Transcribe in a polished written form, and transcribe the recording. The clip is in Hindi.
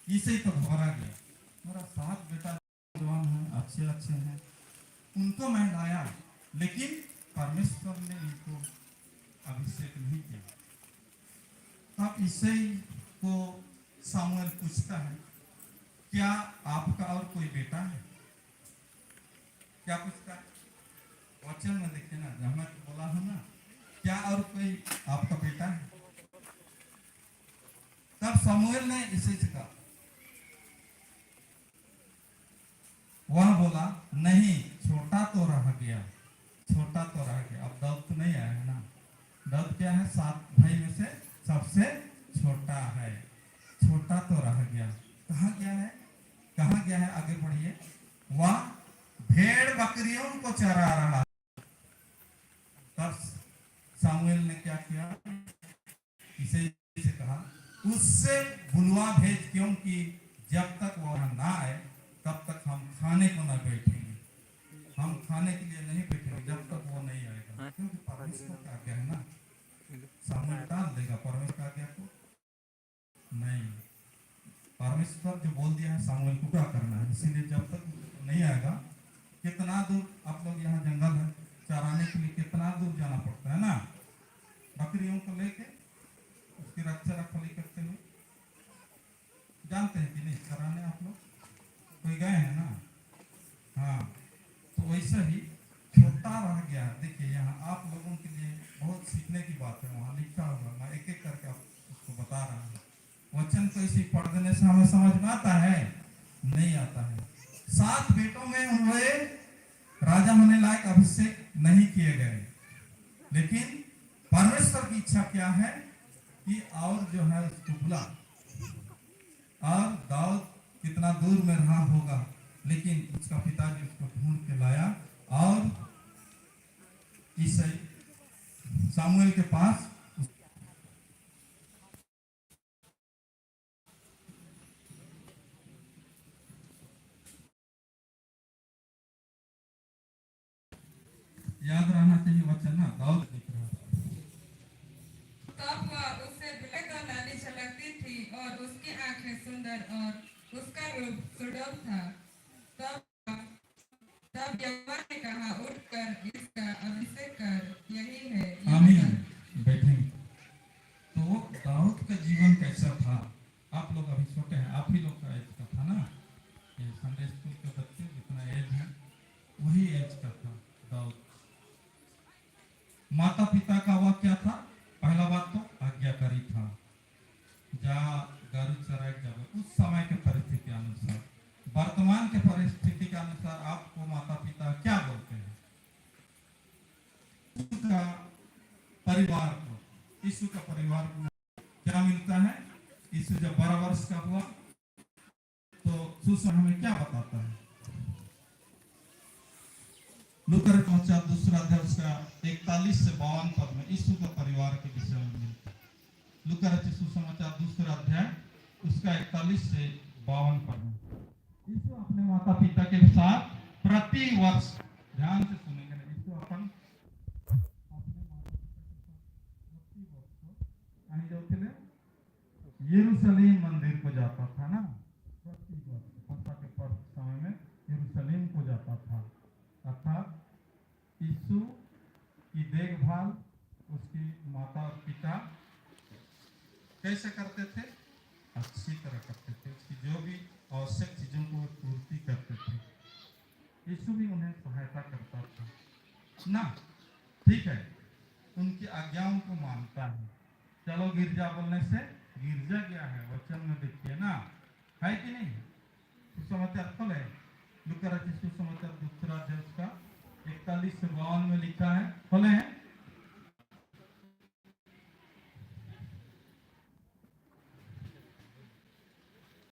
इसे तो घबरा गया, मेरा 7 बेटा जवान है, अच्छे अच्छे हैं, उनको मैं लाया, लेकिन परमेश्वर ने इनको अभिषेक नहीं किया। तब इसे को सामुएल पूछता है, क्या आपका और कोई बेटा है? क्या पूछता है? वचन में देखिए ना, जब मैं बोला हूं ना, क्या और कोई आपका बेटा है? तब सामुएल ने इसे कहा, वह बोला, नहीं, छोटा तो रह गया, छोटा तो रह गया। अब दाऊद तो नहीं आया है ना, दाऊद क्या है, 7 भाई में से सबसे छोटा है, छोटा तो रह गया। कहाँ गया है, कहाँ गया है? आगे बढ़िए। वह भेड़ बकरियों को चरा रहा। तब सामुएल ने क्या किया, इसे कहा, उससे बुलवा भेज, क्योंकि जब तक वह ना आए तब तक हम खाने को ना बैठेंगे, हम खाने के लिए नहीं बैठेंगे जब तक वो नहीं आएगा, क्योंकि परमेश्वर का आज्ञा है ना। सामुएल टाल देगा परमेश्वर का आज्ञा को? नहीं, परमेश्वर जो बोल दिया है सामुएल को क्या करना है, इसीलिए जब तक नहीं आएगा। कितना दूर आप लोग, यहाँ जंगल है, चराने के लिए कितना दूर जाना पड़ता है ना, बकरियों को लेके उसकी रक्षा रखवाली करते हुए, जानते हैं कि नहीं चराने आप लोग कोई गए हैं ना? हाँ, तो वैसे ही छोटा रह गया। देखिए यहाँ आप लोगों के लिए बहुत सीखने की बात है, वहाँ लिखा होगा, मैं एक एक करके उसको बता रहा हूँ। वचन को इसी पढ़ देने से हमें समझ में आता है? नहीं आता है। 7 बेटों में उन्होंने राजा होने लायक अभिषेक नहीं किए गए, लेकिन परमेश्वर की इच्छा क्या है कि और जो है उसको बुला। और दाऊद कितना दूर में रहा होगा, लेकिन उसका पिताजी उसको ढूंढ के लाया और इसे सामुएल के पास याद रहना चाहिए वचन ना, दाऊद लिख रहा था। तब वह उससे ब्लैक और लाली झलकती थी और उसकी आंखें सुंदर और उसका रूप सुडौल था। तब तब यहोवा ने कहा, उठकर इसका अभिषेक कर, यही है। आमीन। बैठेंगे। तो दाऊद का जीवन कैसा था? आप लोग अभी छोटे हैं, आप ही लोग का एज का था ना, ये संडे स्कूल के बच्चे जितना एज है वही एज का था दाऊद। माता पिता का वह क्या था? पहला बात तो आज्ञाकारी था, जा गारू चराए जावे। उस समय के परिस्थिति अनुसार, वर्तमान के परिस्थिति के अनुसार आपको माता पिता क्या बोलते हैं? उसका परिवार को, यीशु का परिवार को क्या मिलता है? यीशु जब 12 वर्ष का हुआ तो सुसमाचार हमें क्या बताता है? लूका समाचार 2 अध्याय उसका 41 से 52 पद में यीशु का परिवार के विषय में मिलता है। लूका सुसमाचार 2 अध्याय उसका 41 से 52 पद में यीशु अपने माता पिता के साथ प्रति वर्ष, ध्यान से सुनेंगे, यीशु अपने माता पिता के साथ प्रति वर्ष कहीं जाते थे, यरूशलेम मंदिर को जाता था ना, प्रति वर्ष पस्का के पर्व समय में यरूशलेम को जाता था। अर्थात यीशु की देखभाल उसकी माता और पिता कैसे करते थे? अच्छी तरह करते थे, उसकी जो भी आवश्यक चीजों को पूर्ति करते थे। यीशु भी उन्हें सहायता करता था ना, ठीक है, उनकी आज्ञाओं को मानता है। चलो गिरजा बोलने से गिरजा गया है, वचन में देखिए ना, है कि नहीं? सुसमाचार खोले, लूका सुसमाचार 2 अध्याय उसका 41 से 52 में लिखा है, खोले हैं।